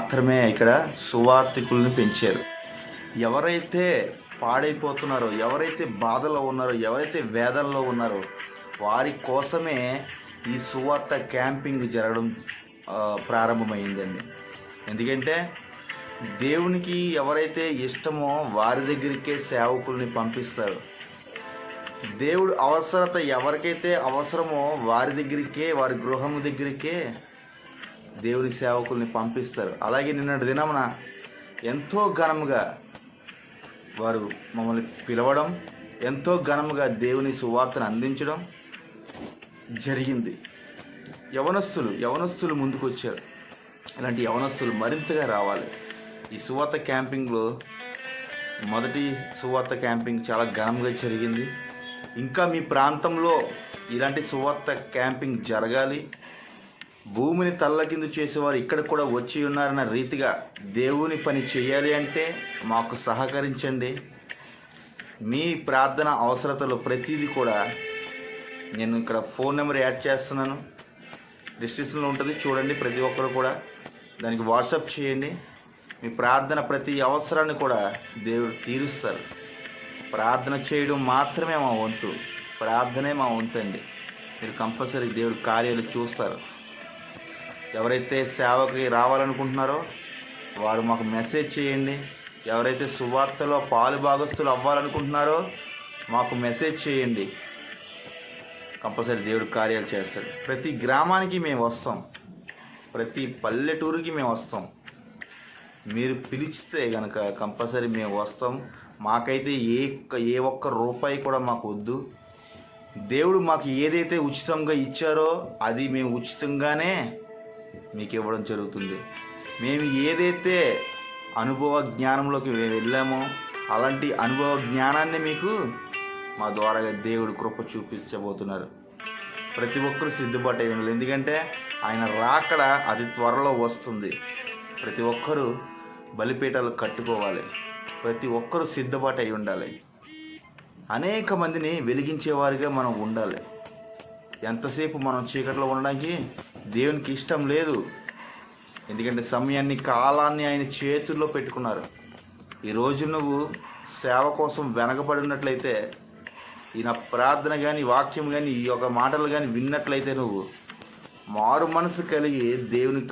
మాత్రమే ఇక్కడ సువార్థికుల్ని పెంచారు. ఎవరైతే పాడైపోతున్నారో, ఎవరైతే బాధలో ఉన్నారో, ఎవరైతే వేదనలో ఉన్నారో వారి కోసమే ఈ సువార్త క్యాంపింగ్ జరగడం ప్రారంభమైందండి. ఎందుకంటే దేవునికి ఎవరైతే ఇష్టమో వారి దగ్గరికే సేవకుల్ని పంపిస్తారు. దేవుడు అవసరత ఎవరికైతే అవసరమో వారి దగ్గరికే, వారి గృహం దగ్గరికే దేవుని సేవకుల్ని పంపిస్తారు. అలాగే నిన్నటి దినమున ఎంతో ఘనముగా వారు మమ్మల్ని పిలవడం, ఎంతో ఘనముగా దేవుని సువార్తను అందించడం జరిగింది. యవనస్తులు ముందుకు వచ్చారు. ఇలాంటి యవనస్తులు మరింతగా రావాలి. ఈ సువార్త క్యాంపింగ్లో మొదటి సువార్త క్యాంపింగ్ చాలా ఘనంగా జరిగింది. ఇంకా మీ ప్రాంతంలో ఇలాంటి సువార్త క్యాంపింగ్ జరగాలి. భూమిని తల్లకిందు చేసేవారు ఇక్కడ కూడా వచ్చి ఉన్నారన్న రీతిగా దేవుని పని చేయాలి అంటే మాకు సహకరించండి. మీ ప్రార్థన అవసరతలు ప్రతిదీ కూడా నేను ఇక్కడ ఫోన్ నెంబర్ యాడ్ చేస్తున్నాను, డిస్క్రిప్షన్లో ఉంటుంది, చూడండి. ప్రతి ఒక్కరు కూడా దానికి వాట్సాప్ చేయండి. మీ ప్రార్థన ప్రతి అవసరాన్ని కూడా దేవుడు తీరుస్తారు. ప్రార్థన చేయడం మాత్రమే మా వంతు, ప్రార్థనే మా వంతు అండి. మీరు కంపల్సరీ దేవుడు కార్యాలు చూస్తారు. ఎవరైతే సేవకి రావాలనుకుంటున్నారో వారు మాకు మెసేజ్ చేయండి. ఎవరైతే సువార్తలో పాలు భాగస్తులు అవ్వాలనుకుంటున్నారో మాకు మెసేజ్ చేయండి. కంపల్సరీ దేవుడు కార్యాలు చేస్తాడు. ప్రతి గ్రామానికి మేము వస్తాం, ప్రతి పల్లెటూరుకి మేము వస్తాం. మీరు పిలిస్తే కనుక కంపల్సరీ మేము వస్తాం. మాకైతే ఏ ఒక్క రూపాయి కూడా మాకు వద్దు. దేవుడు మాకు ఏదైతే ఉచితంగా ఇచ్చారో అది మేము ఉచితంగానే మీకు ఇవ్వడం జరుగుతుంది. మేము ఏదైతే అనుభవ జ్ఞానంలోకి వెళ్ళామో అలాంటి అనుభవ జ్ఞానాన్ని మీకు మా ద్వారా దేవుడు కృప చూపించబోతున్నారు. ప్రతి ఒక్కరు సిద్ధపాటు అయి ఉండాలి. ఎందుకంటే ఆయన రాకడ అతి త్వరలో వస్తుంది. ప్రతి ఒక్కరూ బలిపీఠాలు కట్టుకోవాలి. ప్రతి ఒక్కరూ సిద్ధపాటు అయి ఉండాలి. అనేక మందిని వెలిగించేవారిగా మనం ఉండాలి. ఎంతసేపు మనం చీకట్లో ఉండడానికి దేవునికి ఇష్టం లేదు. ఎందుకంటే సమయాన్ని, కాలాన్ని ఆయన చేతుల్లో పెట్టుకున్నారు. ఈరోజు నువ్వు సేవ కోసం వెనకబడి ఉన్నట్లయితే, ఈ నా ప్రార్థన కానీ, వాక్యం కానీ, ఈ యొక్క మాటలు కానీ విన్నట్లయితే నువ్వు మారు మనసు కలిగి దేవుని